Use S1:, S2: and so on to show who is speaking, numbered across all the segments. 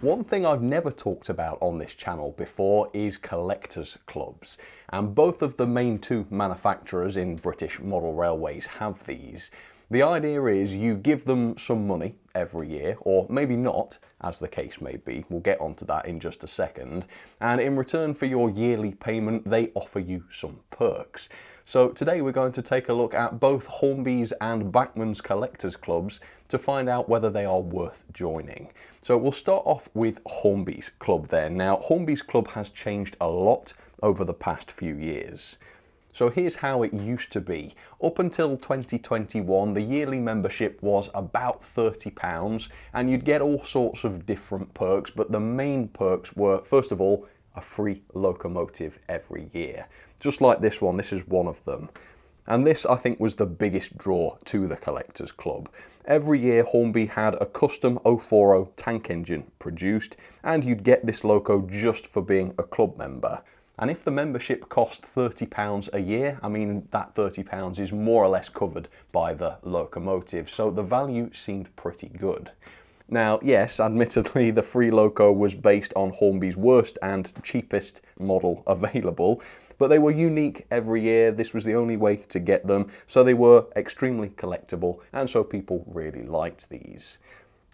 S1: One thing I've never talked about on this channel before is collectors clubs, and both of the main two manufacturers in British model railways have these. The idea is you give them some money every year, or maybe not, as the case may be. We'll get onto that in just a second. And in return for your yearly payment, they offer you some perks. So today we're going to take a look at both Hornby's and Bachmann's collectors clubs to find out whether they are worth joining. So we'll start off with Hornby's club then. Now, Hornby's club has changed a lot over the past few years. So here's how it used to be. Up until 2021, the yearly membership was about £30 and you'd get all sorts of different perks, but the main perks were, first of all, a free locomotive every year. Just like this one, this is one of them. And this, I think, was the biggest draw to the Collectors Club. Every year, Hornby had a custom 040 tank engine produced, and you'd get this loco just for being a club member. And if the membership cost £30 a year, I mean, that £30 is more or less covered by the locomotive, so the value seemed pretty good. Now, yes, admittedly, the free loco was based on Hornby's worst and cheapest model available, but they were unique every year. This was the only way to get them, so they were extremely collectible, and so people really liked these.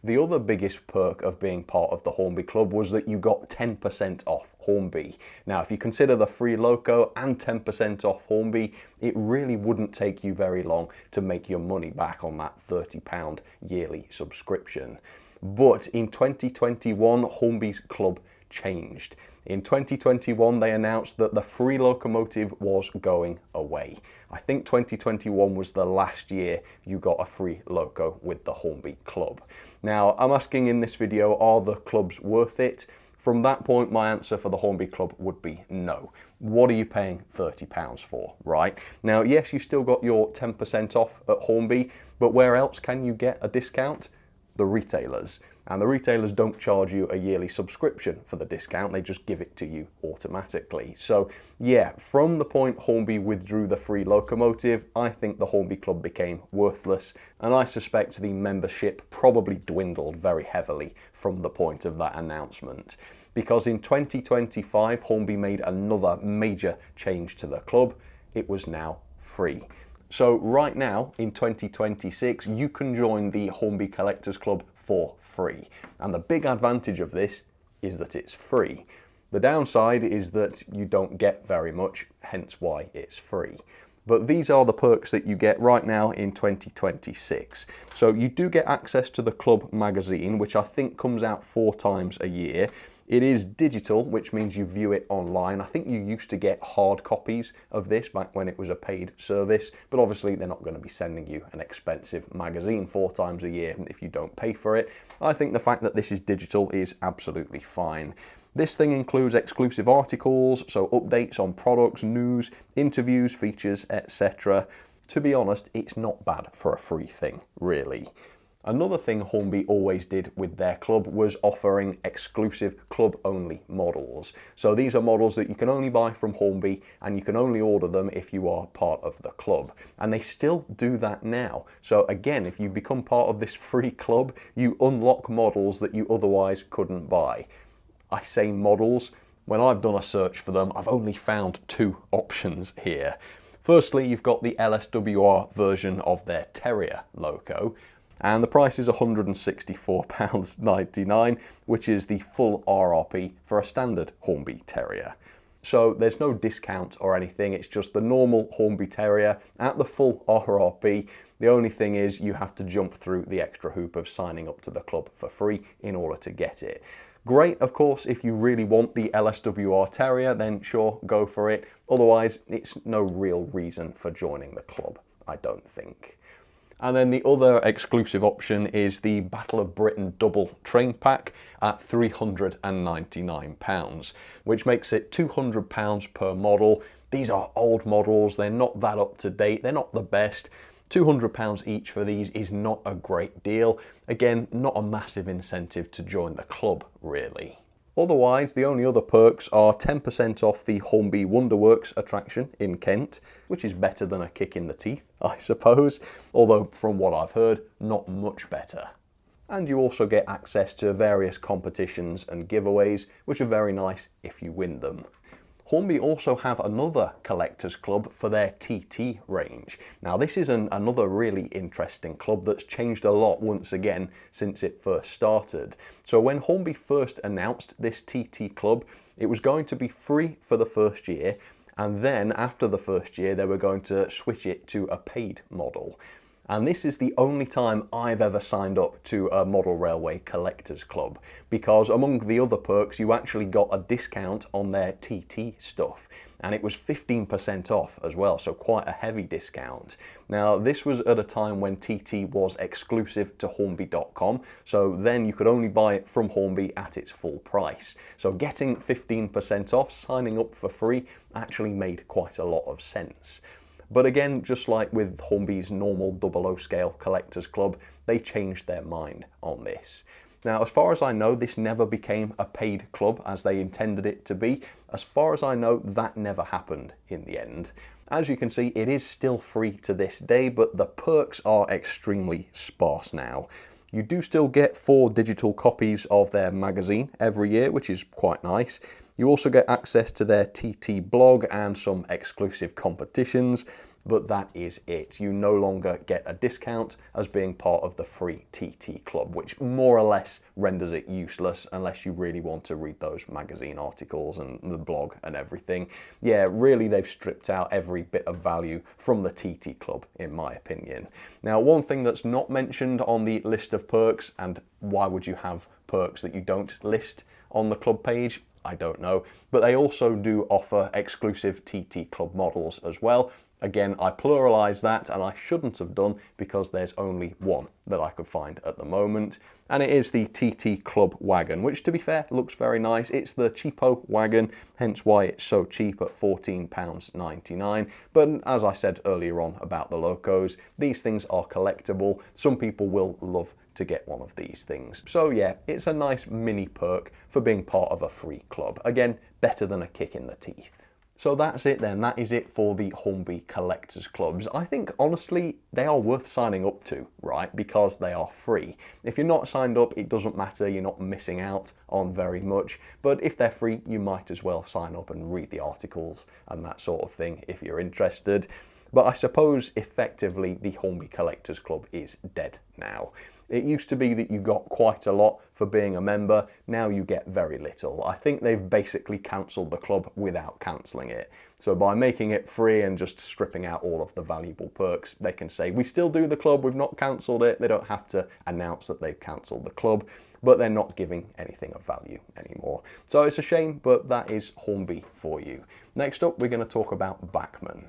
S1: The other biggest perk of being part of the Hornby Club was that you got 10% off Hornby. Now, if you consider the free loco and 10% off Hornby, it really wouldn't take you very long to make your money back on that £30 yearly subscription. But in 2021, Hornby's club changed. In 2021, they announced that the free locomotive was going away. I think 2021 was the last year you got a free loco with the Hornby Club. Now, I'm asking in this video, are the clubs worth it? From that point, my answer for the Hornby Club would be no. What are you paying £30 for, right? Now, yes, you still got your 10% off at Hornby, but where else can you get a discount? The retailers. And the retailers don't charge you a yearly subscription for the discount, they just give it to you automatically. So yeah, from the point Hornby withdrew the free locomotive, I think the Hornby Club became worthless, and I suspect the membership probably dwindled very heavily from the point of that announcement. Because in 2025, Hornby made another major change to the club. It was now free. So right now, in 2026, you can join the Hornby Collectors Club for free. And the big advantage of this is that it's free. The downside is that you don't get very much, hence why it's free. But these are the perks that you get right now in 2026. So you do get access to the club magazine, which I think comes out 4 times a year. It is digital, which means you view it online. I think you used to get hard copies of this back when it was a paid service, but obviously they're not going to be sending you an expensive magazine 4 times a year if you don't pay for it. I think the fact that this is digital is absolutely fine. This thing includes exclusive articles, so updates on products, news, interviews, features, etc. To be honest, it's not bad for a free thing, really. Another thing Hornby always did with their club was offering exclusive club-only models. So these are models that you can only buy from Hornby and you can only order them if you are part of the club. And they still do that now. So again, if you become part of this free club, you unlock models that you otherwise couldn't buy. I say models, when I've done a search for them, I've only found 2 options here. Firstly, you've got the LSWR version of their Terrier loco, and the price is £164.99, which is the full RRP for a standard Hornby Terrier. So there's no discount or anything, it's just the normal Hornby Terrier at the full RRP. The only thing is you have to jump through the extra hoop of signing up to the club for free in order to get it. Great, of course, if you really want the LSWR Terrier, then sure, go for it. Otherwise, it's no real reason for joining the club, I don't think. And then the other exclusive option is the Battle of Britain double train pack at £399, which makes it £200 per model. These are old models, they're not that up to date, they're not the best. £200 each for these is not a great deal. Again, not a massive incentive to join the club, really. Otherwise, the only other perks are 10% off the Hornby Wonderworks attraction in Kent, which is better than a kick in the teeth, I suppose, although from what I've heard, not much better. And you also get access to various competitions and giveaways, which are very nice if you win them. Hornby also have another collectors club for their TT range. Now this is another really interesting club that's changed a lot once again since it first started. So when Hornby first announced this TT club, it was going to be free for the first year, and then after the first year they were going to switch it to a paid model. And this is the only time I've ever signed up to a model railway collectors club, because among the other perks you actually got a discount on their TT stuff, and it was 15% off as well, so quite a heavy discount. Now this was at a time when TT was exclusive to Hornby.com, so then you could only buy it from Hornby at its full price. So getting 15% off, signing up for free, actually made quite a lot of sense. But again, just like with Hornby's normal 00 scale collectors club, they changed their mind on this. Now, as far as I know, this never became a paid club as they intended it to be. As far as I know, that never happened in the end. As you can see, it is still free to this day, but the perks are extremely sparse now. You do still get 4 digital copies of their magazine every year, which is quite nice. You also get access to their TT blog and some exclusive competitions, but that is it. You no longer get a discount as being part of the free TT club, which more or less renders it useless unless you really want to read those magazine articles and the blog and everything. Yeah, really they've stripped out every bit of value from the TT club, in my opinion. Now, one thing that's not mentioned on the list of perks, and why would you have perks that you don't list on the club page? I don't know, but they also do offer exclusive TT club models as well. Again, I pluralise that, and I shouldn't have done because there's only one that I could find at the moment, and it is the TT Club Wagon, which to be fair looks very nice. It's the cheapo wagon, hence why it's so cheap at £14.99. But as I said earlier on about the locos, these things are collectible. Some people will love to get one of these things. So yeah, it's a nice mini perk for being part of a free club. Again, better than a kick in the teeth. So that's it then, that is it for the Hornby collectors clubs. I think honestly they are worth signing up to, right, because they are free. If you're not signed up, it doesn't matter, you're not missing out on very much, but if they're free, you might as well sign up and read the articles and that sort of thing if you're interested. But I suppose effectively the Hornby Collectors Club is dead now. It used to be that you got quite a lot for being a member, now you get very little. I think they've basically cancelled the club without cancelling it. So by making it free and just stripping out all of the valuable perks, they can say, we still do the club, we've not cancelled it. They don't have to announce that they've cancelled the club, but they're not giving anything of value anymore. So it's a shame, but that is Hornby for you. Next up, we're going to talk about Bachmann.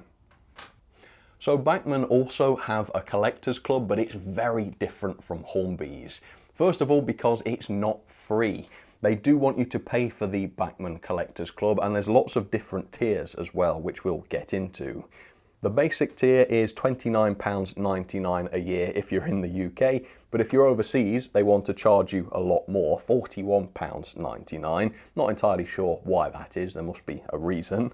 S1: So Bachmann also have a collectors club, but it's very different from Hornby's. First of all, because it's not free. They do want you to pay for the Bachmann Collectors Club, and there's lots of different tiers as well, which we'll get into. The basic tier is £29.99 a year if you're in the UK, but if you're overseas, they want to charge you a lot more, £41.99. Not entirely sure why that is, there must be a reason.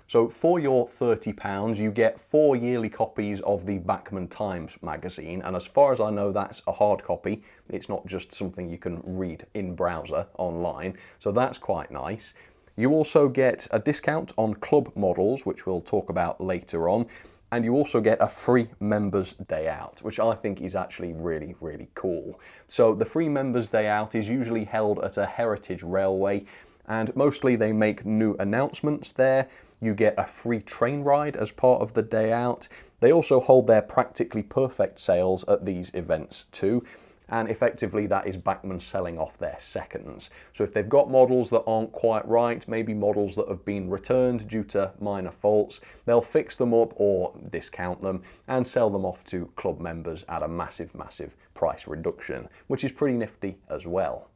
S1: So for your £30, you get 4 yearly copies of the Bachmann Times magazine, and as far as I know, that's a hard copy. It's not just something you can read in browser online, so that's quite nice. You also get a discount on club models, which we'll talk about later on, and you also get a free members day out, which I think is actually really, really cool. So the free members day out is usually held at a heritage railway, and mostly they make new announcements there. You get a free train ride as part of the day out. They also hold their practically perfect sales at these events too. And effectively that is Bachmann selling off their seconds. So if they've got models that aren't quite right, maybe models that have been returned due to minor faults, they'll fix them up or discount them and sell them off to club members at a massive, massive price reduction, which is pretty nifty as well.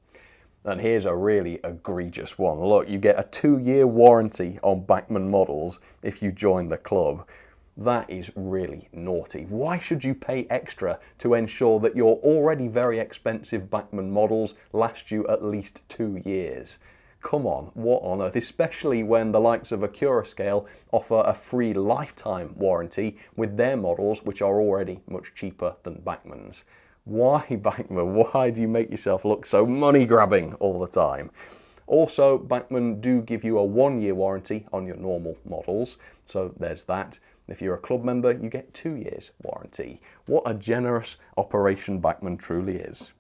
S1: And here's a really egregious one. Look, you get a 2-year warranty on Bachmann models if you join the club. That is really naughty. Why should you pay extra to ensure that your already very expensive Bachmann models last you at least 2 years? Come on, what on earth? Especially when the likes of Accurascale offer a free lifetime warranty with their models, which are already much cheaper than Bachmann's. Why, Bachmann? Why do you make yourself look so money grabbing all the time? Also, Bachmann do give you a 1-year warranty on your normal models, so there's that. If you're a club member, you get 2 years warranty. What a generous operation Bachmann truly is.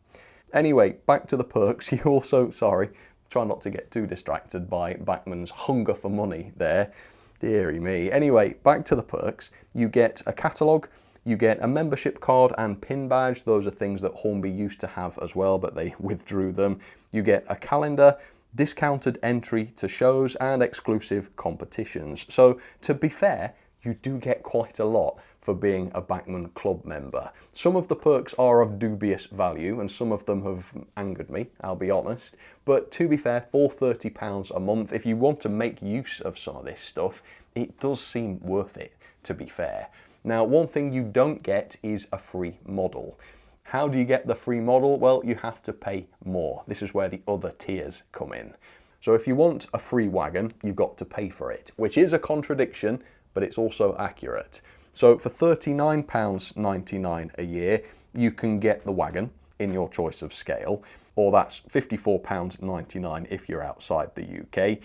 S1: Anyway, back to the perks. You also, sorry, try not to get too distracted by Bachmann's hunger for money there. Deary me. Anyway, back to the perks. You get a catalogue, you get a membership card and pin badge. Those are things that Hornby used to have as well, but they withdrew them. You get a calendar, discounted entry to shows and exclusive competitions. So to be fair, you do get quite a lot for being a Bachmann club member. Some of the perks are of dubious value and some of them have angered me, I'll be honest. But to be fair, for £30 a month, if you want to make use of some of this stuff, it does seem worth it, to be fair. Now, one thing you don't get is a free model. How do you get the free model? Well, you have to pay more. This is where the other tiers come in. So if you want a free wagon, you've got to pay for it, which is a contradiction, but it's also accurate. So for £39.99 a year, you can get the wagon in your choice of scale, or that's £54.99 if you're outside the UK.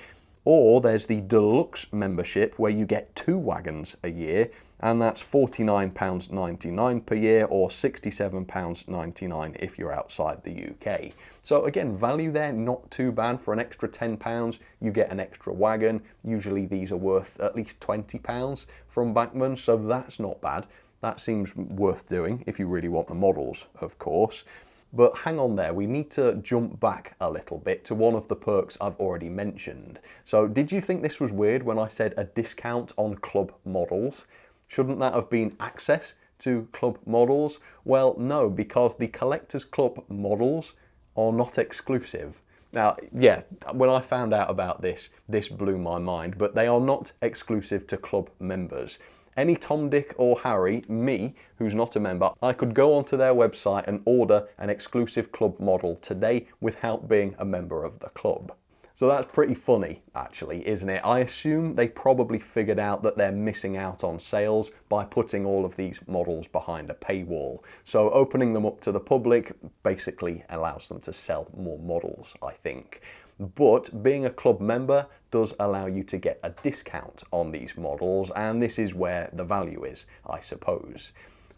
S1: Or there's the deluxe membership where you get 2 wagons a year, and that's £49.99 per year or £67.99 if you're outside the UK. So again, value there, not too bad. For an extra £10, you get an extra wagon. Usually these are worth at least £20 from Bachmann, so that's not bad. That seems worth doing if you really want the models, of course. But hang on there, we need to jump back a little bit to one of the perks I've already mentioned. So did you think this was weird when I said a discount on club models? Shouldn't that have been access to club models? Well, no, because the Collectors Club models are not exclusive. Now, yeah, when I found out about this, this blew my mind, but they are not exclusive to club members. Any Tom, Dick or Harry, me, who's not a member, I could go onto their website and order an exclusive club model today without being a member of the club. So that's pretty funny, actually, isn't it? I assume they probably figured out that they're missing out on sales by putting all of these models behind a paywall. So opening them up to the public basically allows them to sell more models, I think. But being a club member does allow you to get a discount on these models, and this is where the value is, I suppose.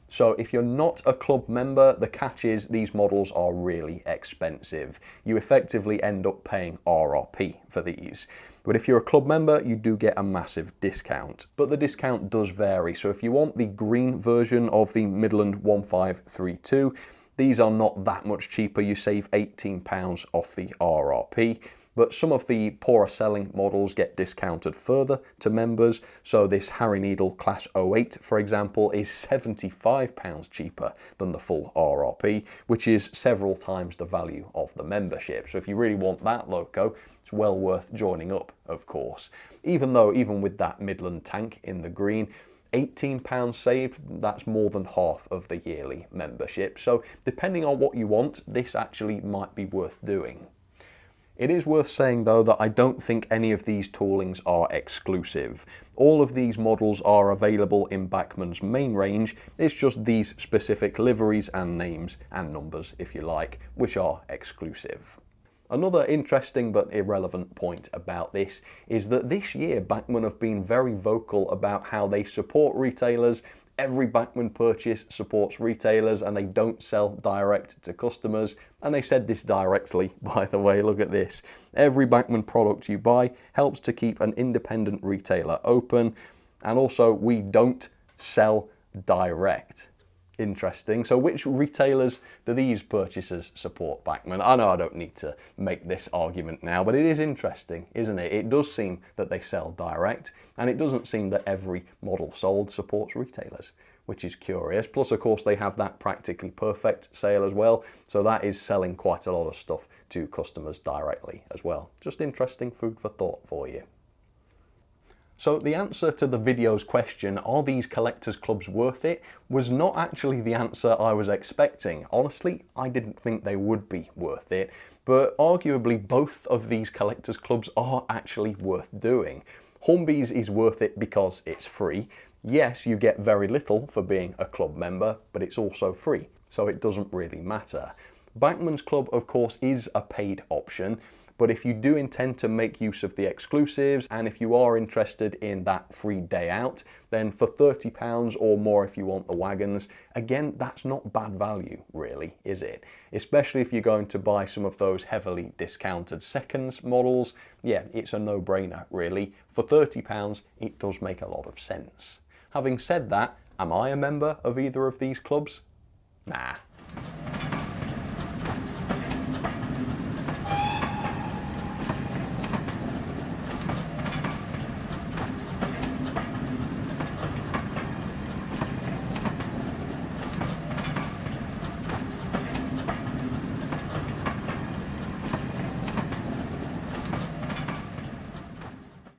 S1: So if you're not a club member, the catch is these models are really expensive. You effectively end up paying RRP for these. But if you're a club member, you do get a massive discount. But the discount does vary. So if you want the green version of the Midland 1532, these are not that much cheaper. You save £18 off the RRP. But some of the poorer selling models get discounted further to members. So this Harry Needle Class 08, for example, is £75 cheaper than the full RRP, which is several times the value of the membership. So if you really want that loco, it's well worth joining up, of course. Even though, even with that Midland tank in the green, £18 saved, that's more than half of the yearly membership. So depending on what you want, this actually might be worth doing. It is worth saying though that I don't think any of these toolings are exclusive. All of these models are available in Bachmann's main range, it's just these specific liveries and names and numbers, if you like, which are exclusive. Another interesting but irrelevant point about this is that this year Bachmann have been very vocal about how they support retailers. Every Bachmann purchase supports retailers and they don't sell direct to customers. And they said this directly, by the way, look at this. Every Bachmann product you buy helps to keep an independent retailer open. And also, we don't sell direct. Interesting. So which retailers do these purchasers support, Bachmann? I know I don't need to make this argument now, but it is interesting, isn't it? It does seem that they sell direct, and it doesn't seem that every model sold supports retailers, which is curious. Plus, of course, they have that Practically Perfect sale as well, so that is selling quite a lot of stuff to customers directly as well. Just interesting food for thought for you. So the answer to the video's question, are these collectors clubs worth it, was not actually the answer I was expecting. Honestly, I didn't think they would be worth it, but arguably both of these collectors clubs are actually worth doing. Hornby's is worth it because it's free. Yes, you get very little for being a club member, but it's also free. so it doesn't really matter. Bachmann's Club, of course, is a paid option, but if you do intend to make use of the exclusives, and if you are interested in that free day out, then for £30 or more if you want the wagons, again, that's not bad value, really, is it? Especially if you're going to buy some of those heavily discounted seconds models, yeah, it's a no-brainer, really. For £30, it does make a lot of sense. Having said that, am I a member of either of these clubs? Nah,